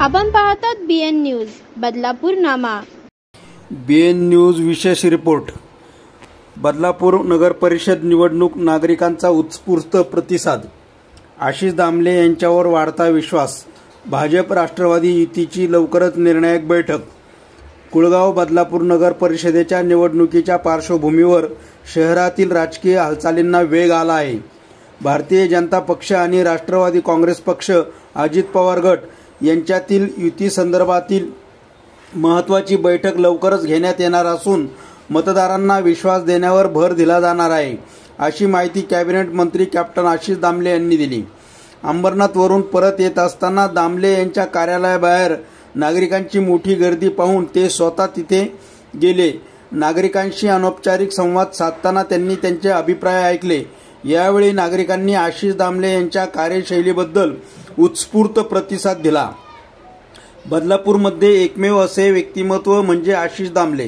आपण पाहतात BN news Badlapur नामा। BN news विशेष रिपोर्ट। बदलापूर नगर परिषद निवडणूक नागरिकांचा उत्स्फूर्त प्रतिसाद। आशिष दामले यांच्यावर वाढता विश्वास। भाजप राष्ट्रवादी युतीची लवकरच निर्णायक बैठक। कुळगाव बदलापूर नगर परिषदेच्या निवडणुकीच्या पार्श्वभूमीवर शहरातील राजकीय हालचालींना वेग आला आहे। भारतीय जनता पक्ष आणि राष्ट्रवादी काँग्रेस पक्ष अजित पवार गट यांच्यातील युती संदर्भातील महत्त्वाची बैठक लवकरच घेण्यात येणार असून मतदारांना विश्वास देण्यावर भर दिला जाणार आहे, अशी माहिती कॅबिनेट मंत्री कॅप्टन आशिष दामले यांनी दिली। अंबरनाथवरून परत येत असताना दामले यांच्या कार्यालयाबाहेर नागरिकांची मोठी गर्दी पाहून ते स्वतः तिथे गेले। नागरिकांशी अनौपचारिक संवाद साधताना त्यांनी त्यांचे अभिप्राय ऐकले। यावेळी नागरिकांनी आशिष दामले यांच्या कार्यशैलीबद्दल उत्स्फूर्त प्रतिसाद दिला। बदलापूरमध्ये एकमेव असे व्यक्तिमत्व म्हणजे आशिष दामले।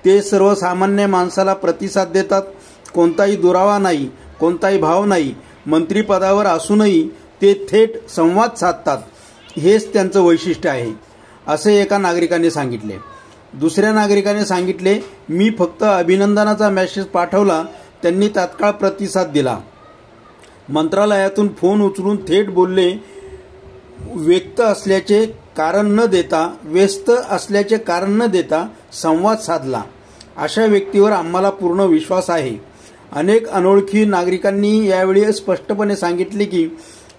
ते सर्वसामान्य माणसाला प्रतिसाद देतात। कोणताही दुरावा नाही, कोणताही भाव नाही। मंत्रिपदावर असूनही ते थेट संवाद साधतात, हेच त्यांचं वैशिष्ट्य आहे, असे एका नागरिकाने सांगितले। दुसऱ्या नागरिकाने सांगितले, मी फक्त अभिनंदनाचा मेसेज पाठवला, त्यांनी तात्काळ प्रतिसाद दिला। मंत्रालयातून फोन उचलून थेट बोलले। व्यस्त असल्याचे कारण न देता संवाद साधला। अशा व्यक्तीवर आम्हाला पूर्ण विश्वास आहे। अनेक अनोळखी नागरिकांनी यावेळी स्पष्टपणे सांगितले की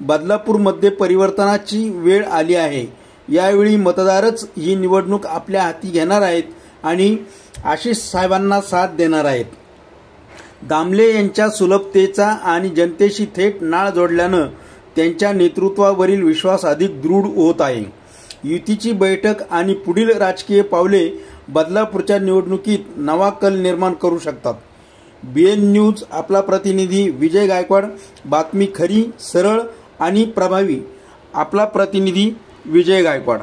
बदलापूरमध्ये परिवर्तनाची वेळ आली आहे। यावेळी मतदारच ही निवडणूक आपल्या हाती घेणार आहेत आणि आशिष साहेबांना साथ देणार आहेत। दामले यांच्या सुलभतेचा आणि जनतेशी थेट नाळ जोडल्यानं त्यांच्या नेतृत्वावरील विश्वास अधिक दृढ होत आहे। युतीची बैठक आणि पुढील राजकीय पावले बदलापूरच्या निवडणुकीत नवा कल निर्माण करू शकतात। BN न्यूज आपला प्रतिनिधी विजय गायकवाड। बातमी खरी, सरळ आणि प्रभावी। आपला प्रतिनिधी विजय गायकवाड।